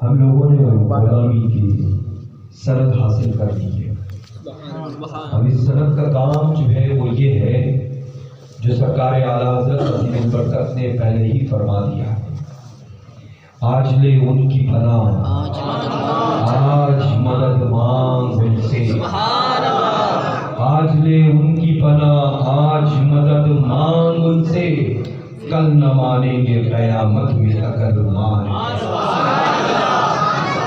ہم لوگوں نے غلامی کی سند حاصل کر لی ہے. اب اس سند کا کام جو ہے وہ یہ ہے جو سرکار اعلیٰ حضرت عظیم البرکت نے پہلے ہی فرما دیا ہے. آج لے ان کی پناہ، آج مدد مانگ ان سے. آج لے ان کی پناہ، آج مدد مانگ ان سے. کل نہ مانیں گے قیامت میں اگر مانیں.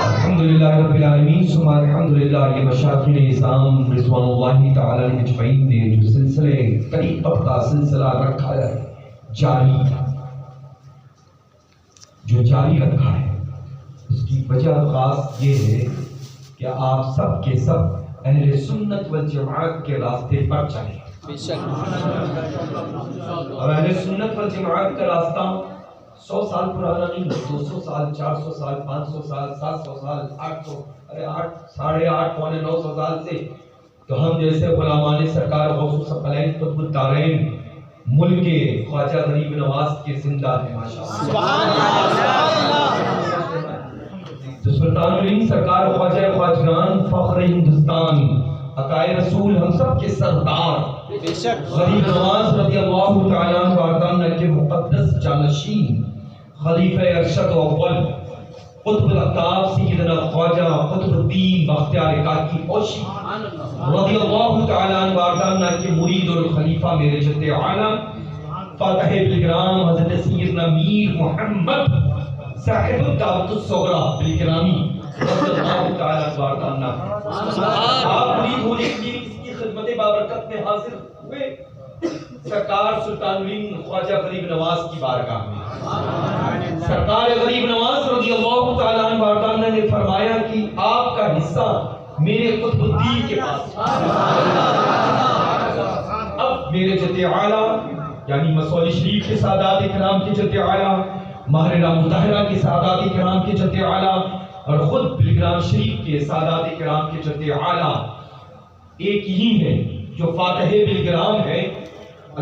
الحمدللہ رب العالمین ثم الحمدللہ. یہ مشاغل نظام رضوان اللہ تعالی علیہ اجمعین نے جو سلسلے قریب کا سلسلہ رکھا ہے، جو جاری رکھا ہے، اس کی وجہ خاص یہ ہے کہ آپ سب کے سب اہل سنت والجماعت کے راستے پر چلیں. اور اہل سنت والجماعت کا راستہ 100 سال پرانا نہیں، 200 سال، 400 سال، 500 سال، 700 سال، 800، 8.5 پونے 900 سال سے تو ہم جیسے غلامان سرکار غوث الثقلین قطب الدارین ملک خواجہ غریب نواز کے زندہ ہیں. تو سلطان الہند سرکار خواجہ خواجگان فخر ہندوستان عطائے رسول ہم سب کے سردار غریب نواز رضی اللہ تعالیٰ عنہ کے مقدس جانشین خلیفہ ارشد اول قطب الاقطاب سیدنا خواجہ قطب الدین بختیار کاکی اوشی رضی اللہ تعالیٰ عنہ کے مرید اور خلیفہ میرے جد اعلیٰ فاتح بلگرام حضرت سیدنا میر محمد صاحب الدعوت الصغریٰ بلگرامی رضی اللہ تعالیٰ عنہ. آپ مرید ہونے کے لیے اس کی خدمت بابرکت میں حاضر ہوئے سرکار سلطان الہند خواجہ غریب نواز کی بارگاہ میں. سرکار غریب نواز رضی اللہ تعالیٰ عنہ نے فرمایا کہ آپ کا حصہ میرے قطب الدین کے پاس. اب میرے جد اعلیٰ یعنی مسعود شریف کے سادات کرام کے جد اعلیٰ، ماہرہ مطہرہ کے سادات کرام کے جد اعلیٰ اور خود بلگرام شریف کے سادات کرام کے جد اعلیٰ ایک ہی ہے جو فاتح بلگرام ہے.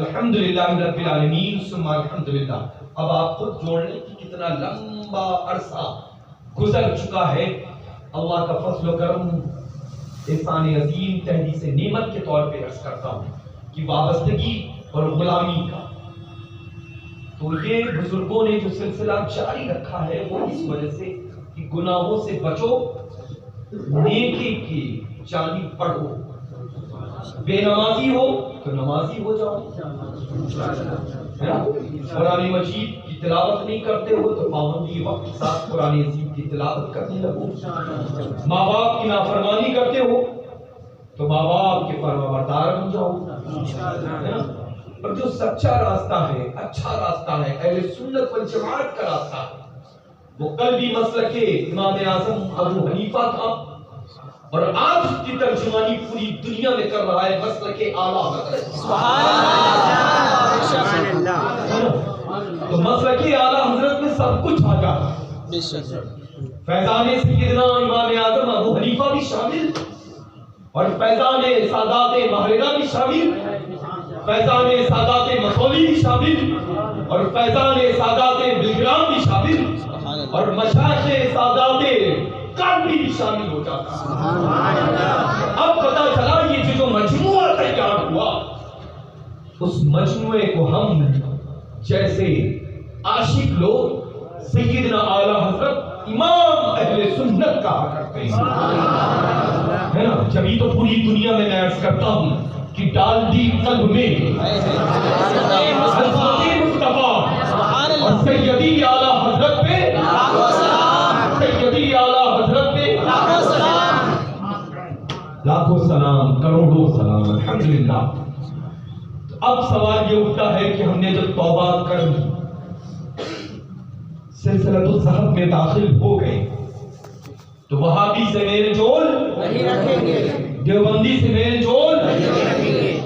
الحمدللہ رب العالمین ثم الحمدللہ. اب آپ خود جوڑ لیں کہ کتنا لمبا عرصہ گزر چکا ہے. اللہ کا فضل و کرم احسان عظیم تحدیث نعمت کے طور پہ عرض کرتا ہوں کہ وابستگی اور غلامی کا تو یہ بزرگوں نے جو سلسلہ جاری رکھا ہے وہ اس وجہ سے کہ گناہوں سے بچو، نیکی کی جانب پڑھو، بے نمازی ہو تو نمازی ہو جاؤ، قرآن مجید کی تلاوت نہیں کرتے ہو تو پابندی وقت کے ساتھ قرآن عظیم کی تلاوت کرنے لگو، ماں باپ کی نافرمانی کرتے ہو تو ماں باپ کے فرمانبردار بن جاؤ. اور جو سچا راستہ ہے، اچھا راستہ ہے، اہل سنت والجماعت کا راستہ ہے، وہ قلبی مسلک امام اعظم ابو حنیفہ تھا اور آج اس کی ترجمانی پوری دنیا میں کر رہا ہے مسلک اعلیٰ حضرت. تو مسلک اعلیٰ حضرت میں سب کچھ آ جاتا. فیضان سیدنا امام اعظم ابو حنیفہ بھی شامل اور فیضان سادات ماہرہ بھی شامل، فیضان سادات مسعودی بھی شامل اور فیضان سادات بلگرام بھی شامل اور مشائخ سادات کاملی بھی شامل ہو جاتا. اب پتہ چلا یہ جو مجموعہ تیار ہوا اس مجموعے کو ہم جیسے عاشق لوگ سیدنا اعلیٰ حضرت امام اہل سنت کہا کرتے ہیں، ہے نا. جبھی تو پوری دنیا میں عرض کرتا ہوں کہ ڈال دی قلب میں حضرت مصطفیٰ اور سیدی اعلیٰ حضرت پہ سیدی اعلیٰ حضرت پہ لاکھوں سلام، کروڑوں سلام. الحمدللہ. اب سوال یہ اٹھتا ہے کہ ہم نے جب توبہ کر لی، سلسلۃ الذہب میں داخل ہو گئے تو وہابی سے میل جول نہیں رکھیں گے، دیوبندی سے میل جول نہیں رکھیں گے،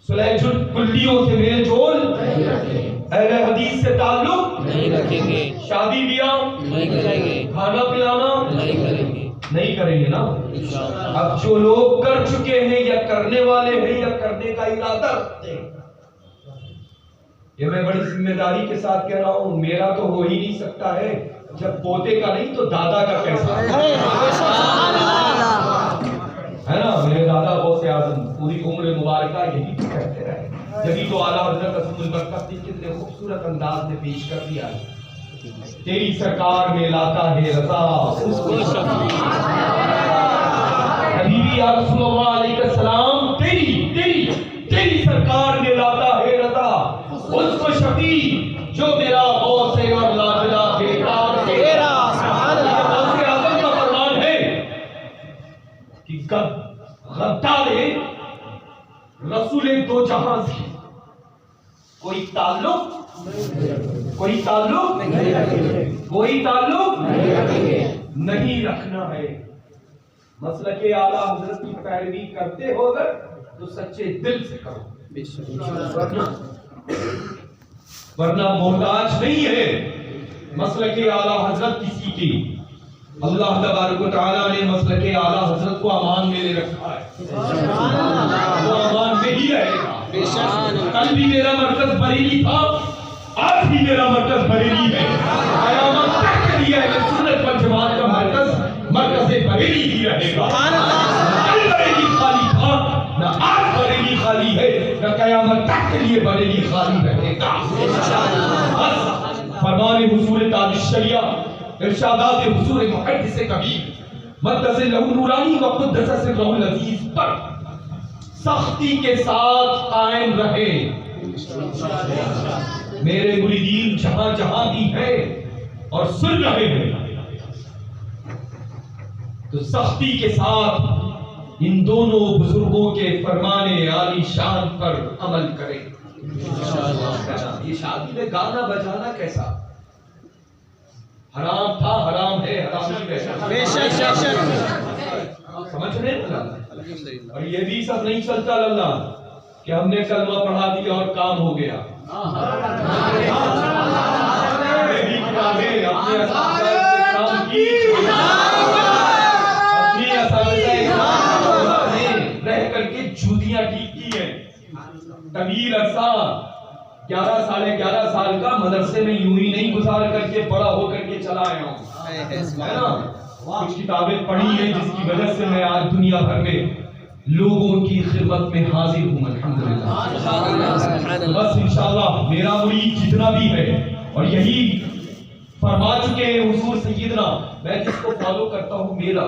سلیج الکلیوں سے میل جول نہیں رکھیں گے، اہل حدیث سے تعلق نہیں رکھیں گے، شادی بیاہ نہیں کریں گے، کھانا پلانا نہیں کریں گے. نہیں کریں گے نا. اب جو لوگ کر چکے ہیں یا کرنے والے ہیں یا کرنے کا ارادہ رکھتے ہیں، یہ میں بڑی ذمہ داری کے ساتھ کہہ رہا ہوں، میرا تو ہو ہی نہیں سکتا ہے، جب پوتے کا نہیں تو دادا کا کیسا ہے نا؟ میرے دادا غوث اعظم پوری عمر مبارکہ یہی تو کہتے رہے، جبھی تو اعلیٰ حضرت عظیم البرکت نے کتنے خوبصورت انداز میں پیش کر دیا ہے، تیری سرکار میں لاتا ہے رضا اس کو شفیع، حبیبی یا رسول اللہ علیہ السلام، تیری سرکار میں لاتا ہے رضا اس کو شفیع جو میرا غوث اور لاجلا بیٹا تیرا۔ سبحان اللہ۔ غوث اعظم کا فرمان ہے کہ غدار رسول دو جہاں سے کوئی تعلق نہیں رکھنا ہے۔ مسلک اعلیٰ حضرت کی پیروی کرتے ہو اگر تو سچے دل سے کرو، ورنہ محتاج نہیں ہے مسلک اعلیٰ حضرت کسی کی۔ اللہ تبارک و تعالیٰ نے مسلک اعلیٰ حضرت کو امان میں لے رکھا ہے، وہ امان میں ہی رہے گا۔ کل بھی میرا مرکز بریلی تھا، آج بھی میرا مرکز بریلی ہے، قیامت تک کے لیے اہل سنت والجماعت کا مرکز بریلی ہی رہے گا۔ کل بریلی خالی تھا، نہ آج بریلی خالی ہے، نہ قیامت تک کے لیے بریلی خالی رہے گا۔ فرمان حضور تاج الشریعہ، ارشادات حضور محدث کبیر مقدس لہو نورانی و قدس سرہ العزیز پر سختی کے ساتھ قائم رہے۔ میرے مریدین جہاں جہاں بھی ہیں اور سن رہے ہیں تو سختی کے ساتھ ان دونوں بزرگوں کے فرمان عالی شان پر عمل کریں۔ یہ شادی میں گانا بجانا کیسا حرام تھا، حرام ہے، حرام ہی سمجھ رہے ہیں؟ اور یہ بھی سب نہیں چلتا اللہ کہ ہم نے کلمہ پڑھا دیا اور کام ہو گیا۔ بھی کتابیں اپنے اساتذہ سے کام کی، اپنی اساتذہ رہ کر کے جوتیاں ٹھیک کی ہیں۔ طویل عرصہ 11 سال کا مدرسے میں یوں ہی نہیں گزار کر کے بڑا ہو کر کے چلا آیا ہوں، ہے نا؟ کچھ کتابیں پڑھی ہیں جس کی وجہ سے میں آج دنیا بھر میں لوگوں کی خدمت میں حاضر ہوں، الحمدللہ۔ بس انشاءاللہ میرا مرید جتنا بھی ہے اور یہی فرما چکے ہیں حضور سیدنا، میں جس کو فالو کرتا ہوں، میرا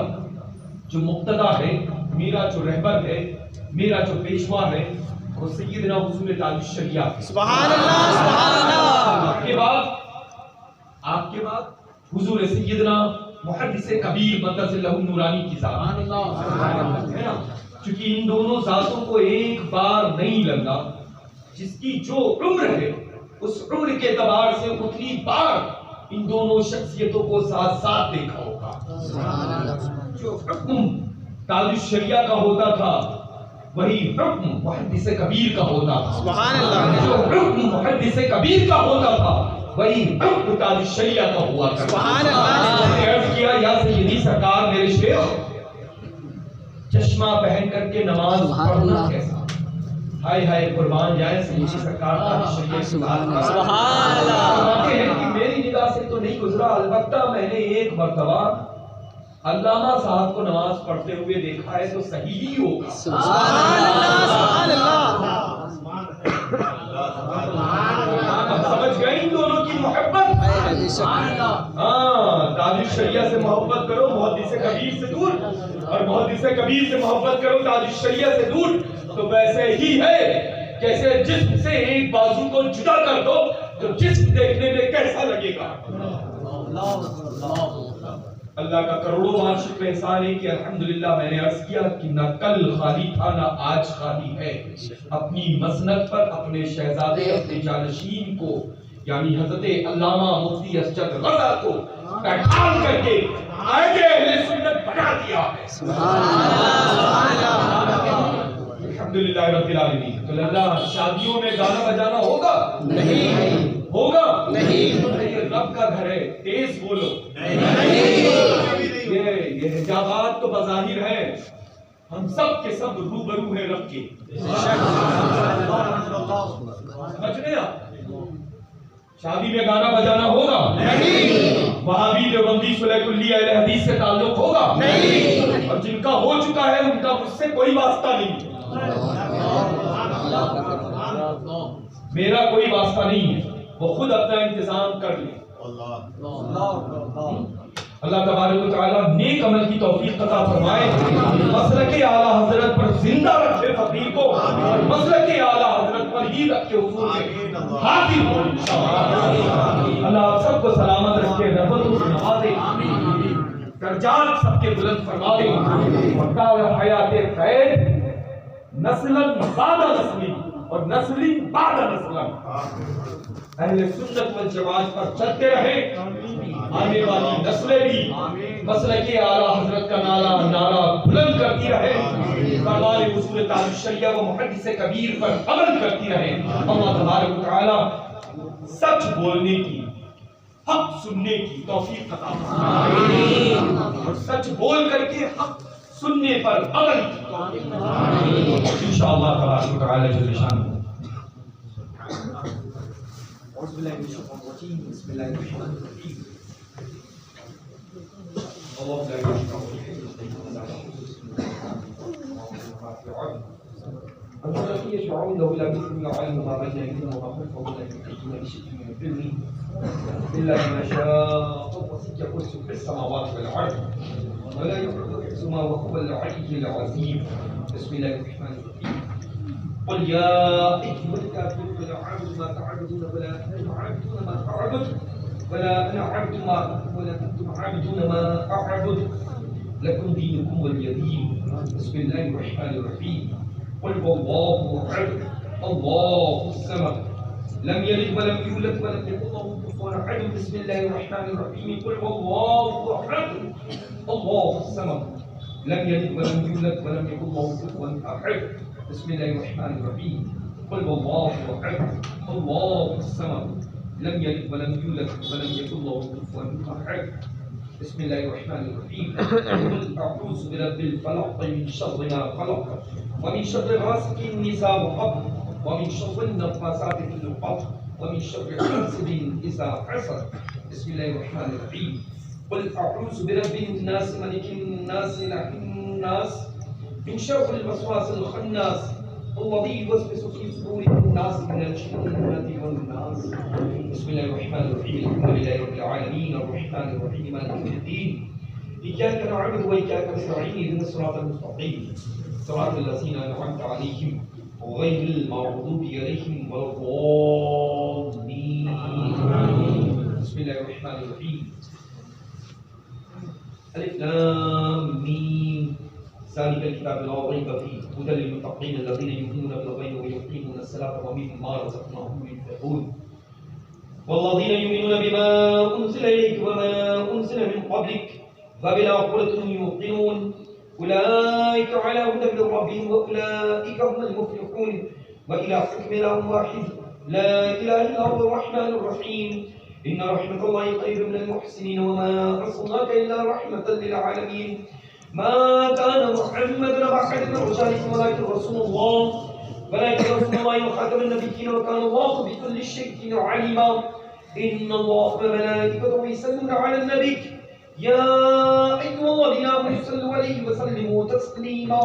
جو مقتدا ہے، میرا جو رہبر ہے، میرا جو پیشوا ہے، وہ سیدنا حضور تاج الشریعہ۔ سبحان اللہ، سبحان اللہ۔ آپ کے بعد حضور سیدنا محدث کبیر مقدس لہو نورانی کی ذات، ہے نا؟ چونکہ ان دونوں ذاتوں کو ایک بار نہیں لگا، جس کی جو عمر ہے اس عمر کے اعتبار سے اتنی بار ان دونوں شخصیتوں کو ساتھ ساتھ دیکھا ہوگا۔ جو حکم تاج الشریعہ کا ہوتا تھا وہی حکم محدث کبیر کا ہوتا تھا، سبحان اللہ۔ جو حکم محدث کبیر کا ہوتا تھا وہی حکم تاج الشریعہ کا ہوا کرتا، سبحان اللہ۔ میں نے عرض کیا یا سیدی سرکار میرے شیخ، چشمہ پہن کر کے نماز پڑھنا کیسا؟ ہائے ہائے قربان جائے سیدی سرکار تاج الشریعہ کی ذات کا، سبحان اللہ۔ میری نگاہ سے تو نہیں گزرا، البتہ میں نے ایک مرتبہ علامہ صاحب کو نماز پڑھتے ہوئے دیکھا ہے تو صحیح ہی ہوگا، سبحان اللہ، سبحان اللہ۔ سمجھ گئے ان دونوں کی محبت؟ ہاں، تاج الشریعہ سے محبت کرو محدث کبیر سے دور، اور محدث کبیر سے محبت کرو تاج الشریعہ سے دور، تو ویسے ہی ہے جیسے جسم سے ایک بازو کو جدا کر دو تو جسم دیکھنے میں کیسا لگے گا۔ اللہ کا کروڑوں بار شکر احسان ہے کہ الحمدللہ میں نے عرض کیا کہ نہ کل خالی تھا نہ آج خالی ہے، اپنی مسند پر اپنے شہزادے اپنے جانشین کو یعنی حضرت علامہ مفتی اسجد رضا کو بیٹھال کر کے آئے اہل سنت بنا دیا ہے، سبحان اللہ، الحمدللہ رب العالمین۔ تو اللہ شادیوں میں گانا بجانا ہوگا نہیں، ہوگا نہیں، رب کا گھر ہے، تیز بولو نہیں، یہ حجابات تو بظاہر ہے، ہم سب کے سب روبرو ہیں رب کے. سمجھ رہے آپ؟ شادی میں گانا بجانا ہوگا نہیں، وہابی دیوبندی صلح کلی اہل حدیث سے تعلق ہوگا نہیں، اور جن کا ہو چکا ہے ان کا مجھ سے کوئی واسطہ نہیں، میرا کوئی واسطہ نہیں ہے، وہ خود اپنا انتظام کر لیں. اللہ تبارک و تعالیٰ نیک عمل کی توفیق عطا فرمائے، مسلک اعلیٰ حضرت پر زندہ رکھے فقیر کو، مسلک اعلیٰ حضرت پر ہی رکھ کے حضور کے حاضر ہو انشاءاللہ. اللہ آپ سب کو سلامت رکھے، رحمتوں سے نوازے، درجات سب کے بلند فرما دے، وقال حیات خیر نسلا بعد نسلی اور نسلی بعد نسلا اہل سنت والجماعت پر چلتے رہے، آنے والی نسلیں بھی مسلک اعلیٰ حضرت کا نعرہ بلند کرتی رہے، فرمان اصول تعلیم شریعہ و محدث کبیر پر عمل کرتی رہے. اللہ تبارک و تعالی سچ بولنے کی، حق سننے کی توفیق عطا فرمائے، اور سچ بول کر کے حق سننے پر عمل کی توفیق انشاءاللہ تبارک و تعالی جل شانہ. بسم اللہ الرحمن الرحیم. اللہ لا يشفع الذي يشفع عنده لا بإذنه يعلم ما بين أيديهم وما خلفهم ولا يحيطون بشيء من علمه إلا بما شاء وسع كرسيه السماوات والأرض ولا يؤوده حفظهما وهو العلي العظيم. بسم الله الرحمن الرحيم. قل يا أيها الكافرون لا أعبد ما تعبدون ولا أنتم عابدون ما أعبد ولا أنا عبد ما ولا أنتم عابدون ما أعبد لكم دينكم ولي دين. بسم الله الرحمن الرحيم. قل هو الله أحد الله الصمد لم يلد ولم يولد ولم يكن له كفوا أحد. بسم الله الرحمن الرحيم. قل هو الله أحد الله الصمد لم يلد ولم يولد ولم يكن له كفوا أحد. بسم الله الرحمن الرحيم. قل هو الله أحد الله الصمد لم يلد ولم يولد ولم يكن له كفوا أحد. بسم الله الرحمن الرحيم. قل أعوذ برب الفلق من شر ما خلق ومن شر غاسق إذا وقب ومن شر النفاثات في العقد ومن شر حاسد إذا حسد. بسم الله الرحمن الرحيم. قل أعوذ برب الناس ملك الناس إله الناس من شر الوسواس الخناس الذي يوسوس في صدور الناس من الجنة والناس. بسم الله الرحمن الرحيم. الحمد لله رب العالمين الرحمن الرحيم مالك يوم الدين إياك نعبد وإياك نستعين اهدنا الصراط المستقيم صراط الذين أنعمت عليهم غير المغضوب عليهم ولا الضالين. بسم الله الرحمن الرحيم. ألف لام ميم ذلك الكتاب لا ريب فيه هدى للمتقين الذين يؤمنون بالغيب ويقيمون الصلاة ومما رزقناهم ينفقون والذين يؤمنون بما أنزل إليك وما أنزل من قبلك وبالآخرة هم يوقنون أولئك على هدى من ربهم وأولئك هم المفلحون. وإلهكم إله واحد لا إله إلا هو الرحمن الرحيم. إن رحمة الله خير من المحسنين وما أرسلناك إلا رحمة للعالمين. ما كان محمد أبا أحد من رجالكم ولكن رسول الله وخاتم النبيين وكان الله بكل شيء عليما. إن الله وملائكته يصلون على النبي يا أيها الذين آمنوا صلوا عليه وسلموا تسليما.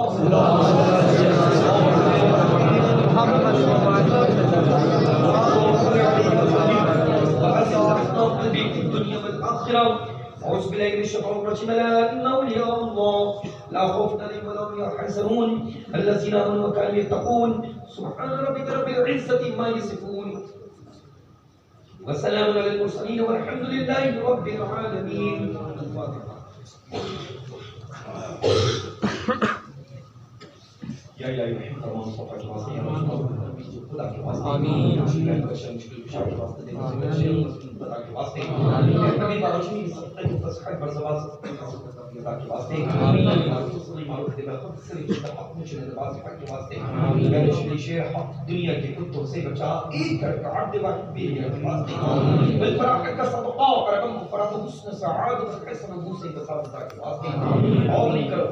أعوذ بالله من الشيطان الرجيم. لا إن أولياء الله لا خوف عليهم ولا هم يحزنون الذين آمنوا وكانوا يتقون. سبحان ربك رب العزة عما يصفون وسلام على المرسلين والحمد لله رب العالمين. یا الہی رحم فرما مصطفیٰ کے واسطے یا خدا کے واسطے آمین. مشکل کشا مشکل کشا کے واسطے خدا کے واسطے آمین. کبھی بارشنی سب تک فسحت برزباز عطا کے واسطے آمین معروف دے برکت سے حق مجھے نواز حق کے واسطے میرے شری شیر حق دنیا کے کتوں سے بچا ایک رکعت دے واحد بھی کے واسطے بالفراق کا صدقہ کرم فرات حسن سعادت و حسن ابو سے بسا عطا کے واسطے قادری کر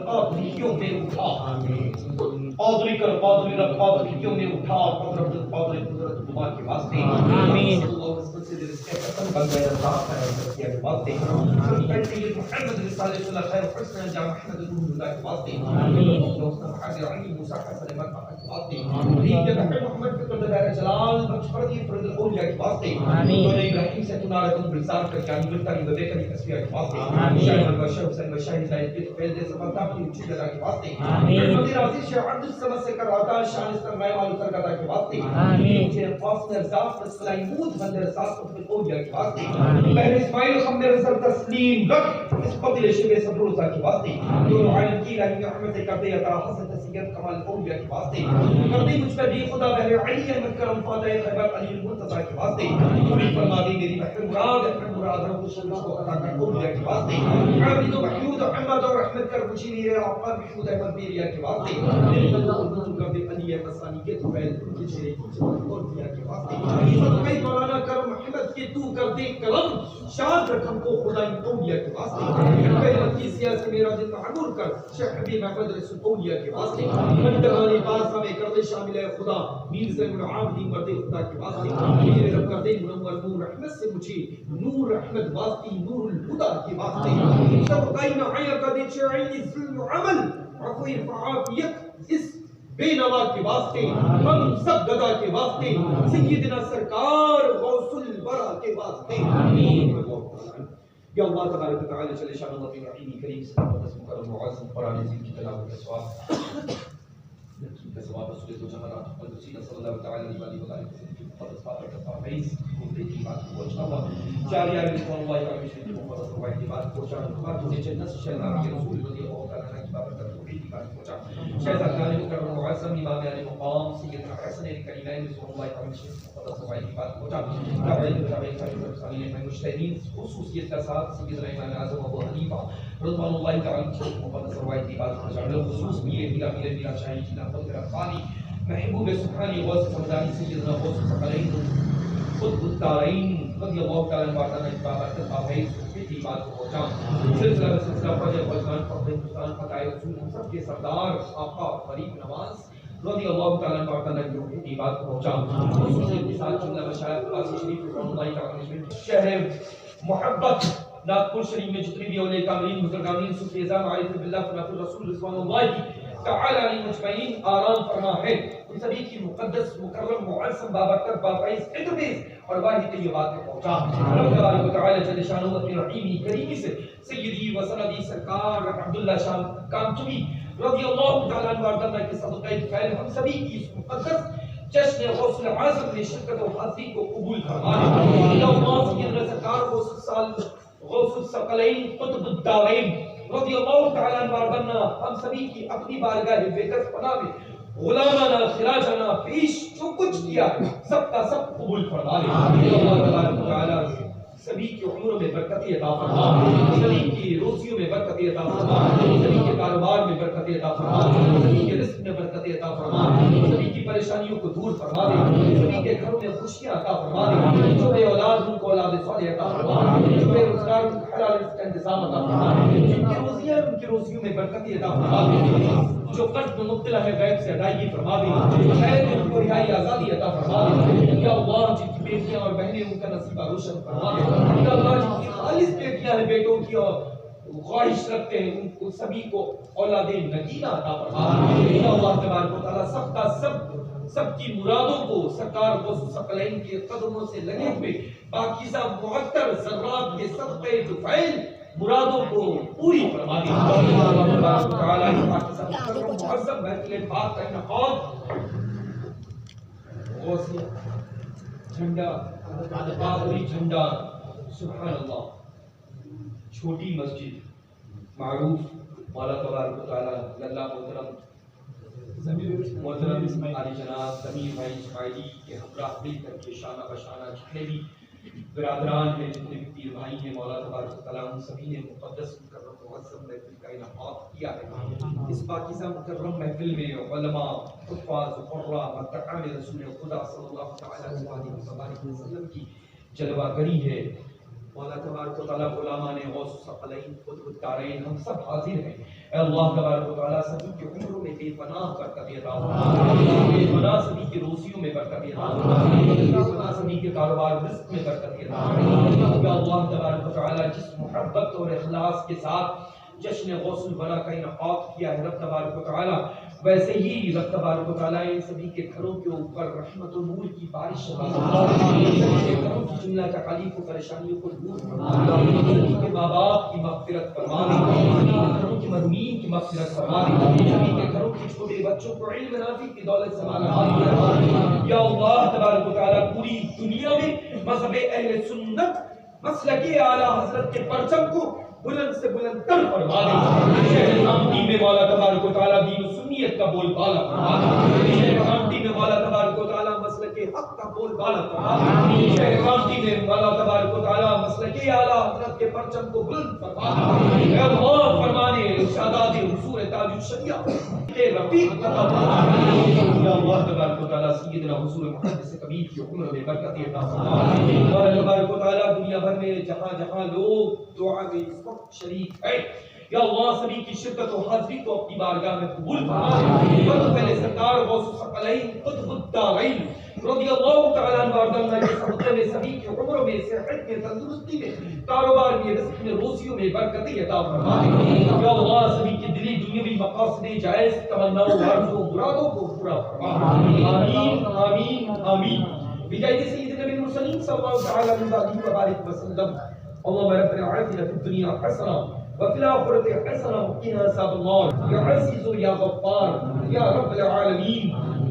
قادریوں میں اٹھا قادری کر قادریوں میں اٹھا قدرت قدرت دعا کے واسطے آمین بن گیا صاحب ہے کے واسطے سید محمد رسالہ اللہ خیر حسن جامع احمد اللہ کے واسطے آمین حاضر علی موسی حسن مکہ کے واسطے امین محمد فکر دار جلال بخش فردی فرد الاولیاء کے واسطے آمین ابراہیم سے تنارت برسال کر جان بلتاری بدے کر اسفیاء کے واسطے آمین شاہ البشر حسین مشاہد ہدایت کے پہلے سبب کی اونچی جگہ کے واسطے آمین محمد عزیز شاہ عبد الصمد سے کر عطا شان اس میں والو ترکتا کے واسطے آمین مجھے قاسم ارزاق سلائمود بندر ساس کو الاولیاء کے واسطے پہلے اسماعیل خم میں رسل تسلیم رکھ اس قبل شبہ صبر رضا کی واسطے دور عالم کی الہی رحمت کرتے عطا حسن تسیت کمال اولیاء کی واسطے کردی مجھ پر بھی خدا بہر علی احمد کرم فاتح خیبر علی المرتضی کی واسطے پوری فرما دی میری بہر مراد رب شلہ کو عطا کر اولیاء کی واسطے عابد و محمود احمد اور رحمت کر مجھے میرے آقا محمود احمد بیریا کی واسطے میری قدر کر دے علی مسانی کے طویل کے چہرے کی اولیاء کی واسطے صدقہ مولانا کرم محمد کے تو کر دے کرم شاد رکھم کو خدا اولیاء کے واسطے قیامت کی سیاست میرا دل تعمر کر شیخ حبیب محمد رسول اولیاء کے واسطے منتقالی پاس ہمیں کر دے شامل ہے خدا میر سے العابدین مرد خدا کے واسطے میرے رب کر دے منور نور رحمت سے مجھے نور رحمت واسطی نور الہدا کے واسطے سب قائم عیا کا دے چعین ظلم عمل عفو فعافیت اس بے نوا کے واسطے ہم سب گدا کے واسطے سیدنا سرکار غوث الورا کے واسطے آمین یا اللہ تبارک و تعالی چلے شان اللہ رحیم کریم سے مقدس مکرم معظم قرآن عظیم کی تلاوت کا ثواب کا ثواب رسول تو جماعت قدسی صلی اللہ تعالی علیہ وسلم کی مقدس بات کا فیض کو کی بات کو اچھا جاری ہے رسول اللہ علیہ وسلم کی مقدس روایت کی بات کو چاہوں بات کو جنت سے اللہ کے رسول رضی اللہ تعالی عنہ کی بات کا توحید کی بات کو چاہوں شہزاد علی مکرم معظم امام علی مقام سیدنا حسن الکریمین رسول اللہ علیہ وسلم کی مقدس روایت کی بات کو چاہوں تابعین تابعین مجتہدین خصوصیت کے ساتھ سیدنا امام اعظم ابو حنیفہ رضوان اللہ تعالی عنہ کی مقدس روایت کی بات کو چاہوں خصوص میرے میرا شاہی کی نافذ ربانی محبوب سبحانی غوث سمدانی سیدنا غوث ثقلین خود الدارین رضی اللہ تعالی عنہ وارض عنہ بابت الحفیظ کی بات کو پہنچا سلسلہ فجر فضلان فضل ہندوستان فتح رسول ہم سب کے سردار آقا غریب نواز رضی اللہ تعالی عنہ وارض عنہ کی بات کو پہنچا خصوصیت کے ساتھ جملہ مشاہد قاسی شریف رحمۃ اللہ تعالی عنہ شہر محبت ناگپور شریف میں جتنی بھی اولیاء کاملین بزرگامین صوفی اعظام عارف باللہ فناف الرسول رضوان اللہ تعالی علی مجمعین آرام فرما ہے ان سبھی کی مقدس مکرم معظم بابرکت بافیض ادریس اور واحد طیبات میں پہنچا رب تبارک و تعالی جل شانہ اپنی رحیمی کریمی سے سیدی و سندی سرکار عبداللہ شاہ کامچوی رضی اللہ تعالی عنہ وارض کے صدقہ خیر ہم سبھی کی اس مقدس جشن غوث العظم میں شرکت و حاضری کو قبول فرما دے یا اللہ سیدنا سرکار کو سال غوث الثقلین قطب الدارین رضی اللہ تعالی عنہ وارض ہم سبھی کی اپنی بارگاہ بےکس پناہ میں غلامانہ خراجانہ پیش جو کچھ کیا سب کا سب قبول فرما لے اللہ تبارک و تعالی سبھی کی عمروں میں برکت عطا فرما سبھی کی روزیوں میں برکت عطا فرما سبھی کے کاروبار میں برکت عطا فرما سبھی کے رزق میں برکت عطا فرما سبھی کی پریشانیوں کو دور فرما دے سبھی کے گھروں میں خوشیاں عطا فرما دے جو بے اولاد ان کو اولاد صالح عطا فرما جو بے روزگار ان کو حلال رزق کا انتظام عطا فرما جن کی روزیاں ان کی روزیوں میں برکت عطا فرما دے جو قرض میں مبتلا ہے غیب سے ادائیگی فرما دے خیر میں ان کو رہائی آزادی عطا فرما دے یا اللہ جن کی بیٹیاں اور بہنیں ان کا نصیبہ روشن فرما دے یا اللہ جن کی خالص بیٹیاں ہیں بیٹوں کی اور خواہش رکھتے ہیں ان کو سبھی کو اولاد نگینہ عطا فرما دے یا اللہ تبارک و تعالی سب کا سب کی مرادوں کو سرکار غوث الثقلین کے قدموں سے لگے ہوئے پاکیزہ معطر ذرات کے صدقے طفیل مرادوں کو پوری فرما دی اللہ تبارک و تعالی معظم بیت پاک کا انعقاد غوثیہ جھنڈا قادری جھنڈا سبحان اللہ چھوٹی مسجد معروف مولا تبارک و تعالی اللہ محترم علی جناب سمیر بھائی اسماعیلی کے ہمراہ مل کر کے شانہ بشانہ جتنے بھی برادران میں جتنے بھی پیر بھائی ہیں، مولا تبارک و تعالیٰ ان سبھی نے مقدس مکرم معظم محفل کا انعقاد کیا ہے۔ اس پاکیزہ مکرم محفل میں علماء، حفاظ، قراء، متقان رسول خدا صلی اللہ تعالیٰ علیہ وسلم کی جلوہ گری ہے۔ مولا تبارک و تعالیٰ غلامان غوث الثقلین قطب الدارین ہم سب حاضر ہیں۔ اے اللہ تبارک و تعالیٰ سبھی کے عمروں میں بے پناہ برکت عطا فرما، بے پناہ سبھی کی روزیوں میں برکت عطا فرما، بے پناہ سبھی کے کاروبار رزق میں برکت عطا فرما۔ یا اللہ تبارک و تعالیٰ جس محبت اور اخلاص کے ساتھ جشن غوث البنا کا انعقاد کیا ہے رب تبارک و تعالیٰ، ویسے ہی رب تبارک و تعالیٰ ان سبھی کے گھروں کے اوپر رحمت و نور کی بارش فرما، سبھی کے گھروں کی جملہ تکالیف و پریشانیوں کو دور فرما، سبھی کے ماں باپ کی مغفرت فرما، سبھی کے گھروں کی مرحومین کی مغفرت فرما، سبھی کے گھروں کے چھوٹے بچوں کو علم نافع کی دولت سے مالا مال۔ یا اللہ تبارک و تعالیٰ پوری دنیا میں مذہب اہل سنت مسلک اعلیٰ حضرت کے پرچم کو بلند سے بلند تر فرما دے۔ شہر رامتی میں مولا تبارک و تعالیٰ دین و سنیت کا بول بالا فرما دے۔ شہر رامتی میں مولا تبارک و تعالیٰ مسلک حق کا بول بالا فرما دے۔ شہر رامتی میں مولا تبارک و تعالیٰ مسلک اعلیٰ حضرت کے پرچم کو بلند فرما دے۔ اے اللہ فرمانے ارشادات حضور تاج الشریعہ کے رفیق عطا فرما دے۔ یا اللہ تبارک و تعالیٰ سیدنا حضور محمد کبیر کی عمر میں برکت عطا فرما دے۔ مولا تبارک و تعالیٰ دنیا بھر میں جہاں جہاں لوگ دعا میں اس وقت شریک ہے، یا اللہ سبھی کی شرکت و حاضری کو اپنی بارگاہ میں قبول فرما دے۔ پہلے سرکار غوث الثقلین قطب الدارین رضی اللہ تعالیٰ عنہ وارضاہ کے صدقے میں سبھی کی عمروں میں، صحت میں، تندرستی میں، کاروبار میں، رزق میں، روزیوں میں برکت عطا فرما دے۔ یا اللہ سبھی کی دلی دنیاوی مقاصد جائز تمناؤں آرزوؤں مرادوں کو پورا فرما۔ آمین آمین آمین بجائے سیدنا نبی المرسلین صلی اللہ تعالیٰ علیہ وآلہ وسلم۔ اللهم ربنا آتنا في الدنيا حسنة وفي الآخرة حسنة وقنا عذاب النار يا عزيز يا غفار يا رب العالمين۔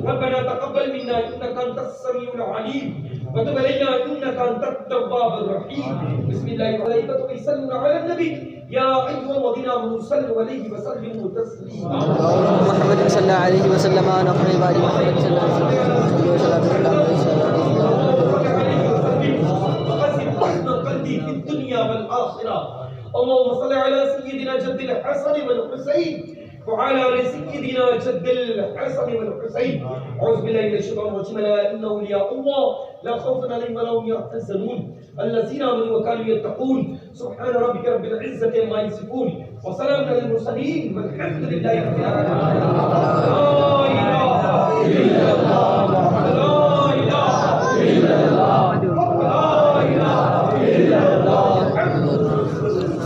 ربنا تقبل منا إنك أنت السميع العليم وتب علينا إنك أنت التواب الرحيم۔ بسم الله وملائكته يصلون على النبي يا أيها الذين آمنوا صلوا عليه وسلموا تسليما۔ اللهم محمد صلى الله عليه وسلم أنا خير بعد محمد صلى الله عليه وسلم۔ في الدنيا والآخرة اللهم صل على سيدنا جد الحسن والحسين وعلى آل سيدنا جد الحسن والحسين۔ أعوذ بالله من الشيطان الرجيم، ألا إن أولياء الله لا خوف عليهم ولا هم يحزنون الذين آمنوا وكانوا يتقون سبحان ربك رب العزة عما يصفون وسلام على المرسلين والحمد لله رب العالمين۔ لا إله إلا الله لا إله إلا الله لا إله إلا الله محمد رسول الله۔